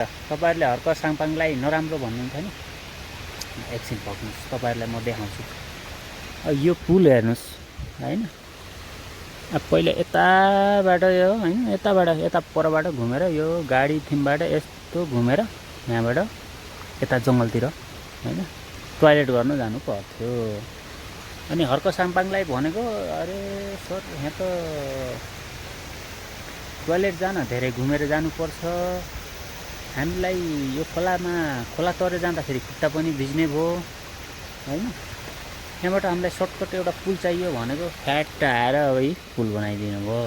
तपाईहरुले हर्क साङपाङलाई नराम्रो भन्नुहुन्छ नि एकछिन पक्नुस् तपाईहरुलाई म देखाउँछु यो पुल हेर्नुस् हैन अब पहिले यताबाट यो हैन यता परबाट घुमेर यो गाडी थिमबाट यस्तो घुमेर यहाँबाट यता जंगलतिर हैन टोयलेट गर्न जानु पर्थ्यो अनि हर्क साङपाङलाई भनेको अरे सर यहाँ त टोयलेट जान धेरै घुमेर जानु पर्छ हामीलाई यो खोला तरे जाँदाखेरि खुट्टा पनि भिज्ने भयो हैन यहाँबाट हामीलाई सर्टकट एउटा पुल चाहियो भनेको फ्याट आएर अब यही पुल बनाइदिनु भयो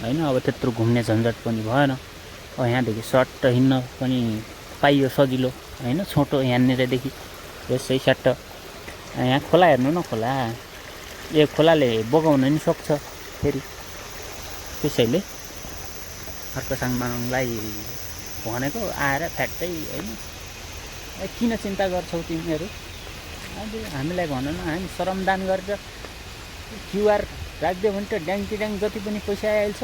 हैन अब त्यत्रो घुम्ने झन्झट पनि भएन अब यहाँदेखि सर्ट हिँड्न पनि पाइयो सजिलो हैन छोटो यहाँनिरदेखि यसै सट्ट यहाँ खोला हेर्नु न खोला यो खोलाले बगाउन नि सक्छ फेरि त्यसैले हर्क साङपाङलाई भनेको आएर फ्याट्टै हैन किन चिन्ता गर्छौ तिमीहरू हामीलाई भन न हामी श्रमदान गरेर क्युआर राख्दियो भने त ड्याङ जति पनि पैसा आइहाल्छ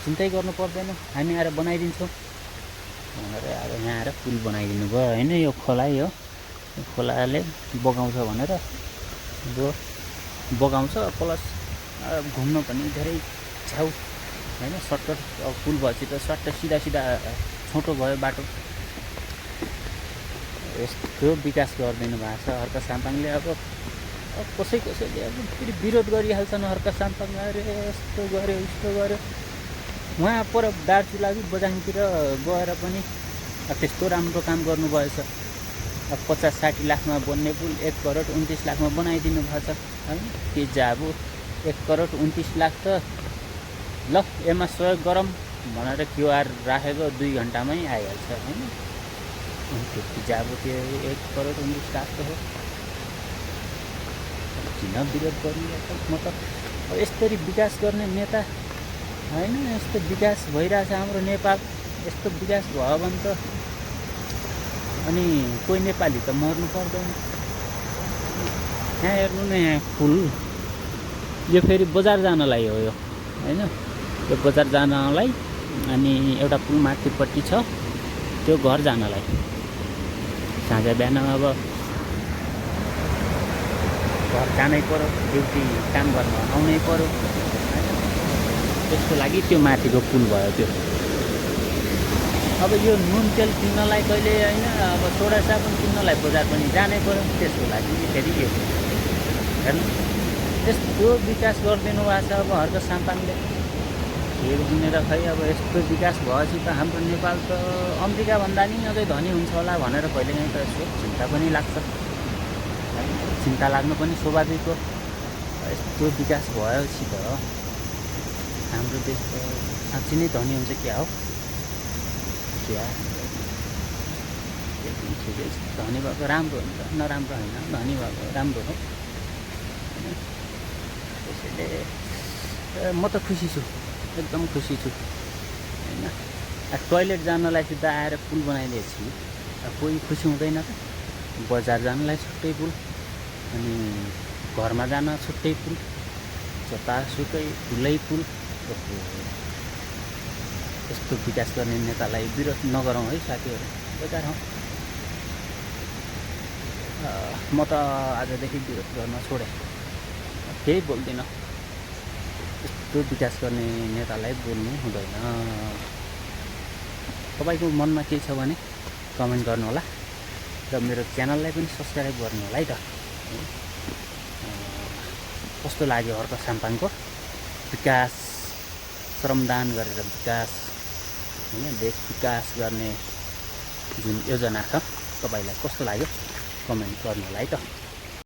चिन्तै गर्नु पर्दैन हामी आएर बनाइदिन्छौँ भनेर अब यहाँ आएर पुल बनाइदिनु भयो हैन यो खोला यो खोलाले बगाउँछ भनेर जो बगाउँछ प्लस घुम्न पनि धेरै छेउ हैन सर्टकट पुल भएपछि त सट्ट सिधा छोटो भयो बाटो यस्तो विकास गरिदिनु भएको छ हर्क साङपाङले अब कसैले अब फेरि विरोध गरिहाल्छन् हर्क साङपाङ अरे यस्तो गर्यो उस्तो गर्यो उहाँ पर दार्चुलागी बजाङतिर गएर पनि त्यस्तो राम्रो काम गर्नुभएछ अब 50-60 लाखमा बन्ने पुल 1 करोड 29 लाखमा बनाइदिनु भएको छ हैन के जाबु 1 करोड 29 लाख त ल यसमा सहयोग गरौँ भनेर क्युआर राखेको 2 घण्टामै आइहाल्छ हैन त्यति जाबु त्यो 1 करोड 19 लाख त हो किन विरोध गर्नु म त यस्तरी विकास गर्ने नेता हैन यस्तो विकास भइरहेछ हाम्रो नेपाल यस्तो विकास भयो भने त अनि कोही नेपाली त मर्नु पर्दैन यहाँ हेर्नु न यहाँ पुल यो फेरि बजार जानलाई हो यो हैन यो बजार जानलाई अनि एउटा पुल माथिपट्टि छ त्यो घर जानलाई साँझ बिहान अब घर जानै पर्यो ड्युटी काम गर्न आउनै पर्यो त्यसको लागि त्यो माथिको पुल भयो त्यो अब यो नुन तेल किन्नलाई कहिले हैन अब सोडा साबुन किन्नलाई बजार पनि जानै पर्यो त्यसको लागि फेरि यो हेर्नु यस्तो विकास गरिदिनु भएको छ अब हर्क साङपाङले के बुझेर खै अब यस्तो विकास भएपछि त हाम्रो नेपाल त अमेरिका भन्दा नि अझै धनी हुन्छ होला भनेर कहिलेकाहीँ त यसो चिन्ता पनि लाग्छ चिन्ता लाग्नु पनि स्वाभाविक हो यस्तो विकास भएपछि त हाम्रो देश त साँच्चै नै धनी हुन्छ क्या हो क्या ठिकै छ धनी भएको राम्रो हुन्छ नराम्रो होइन धनी भएको राम्रो हो त्यसैले म त खुसी छु एकदम खुसी छु हैन टोयलेट जानलाई सिधा आएर पुल बनाइदिएपछि कोही खुसी हुँदैन त बजार जानलाई छुट्टै पुल अनि घरमा जान छुट्टै पुल जतासुकै पुलै पुल यस्तो विकास गर्ने नेतालाई विरोध नगरौँ है साथीहरू बेकार हौ म त आजदेखि विरोध गर्न छोडेँ केही बोल्दिनँ यस्तो विकास गर्ने नेतालाई बोल्नु हुँदैन तपाईको मनमा के छ भने कमेन्ट गर्नु होला र मेरो च्यानललाई पनि सब्स्क्राइब गर्नु होला है त कस्तो लाग्यो हर्क साङपाङको विकास श्रमदान गरेर विकास हैन देश विकास गर्ने जुन योजना छ तपाईलाई कस्तो लाग्यो कमेन्ट गर्नु होला है त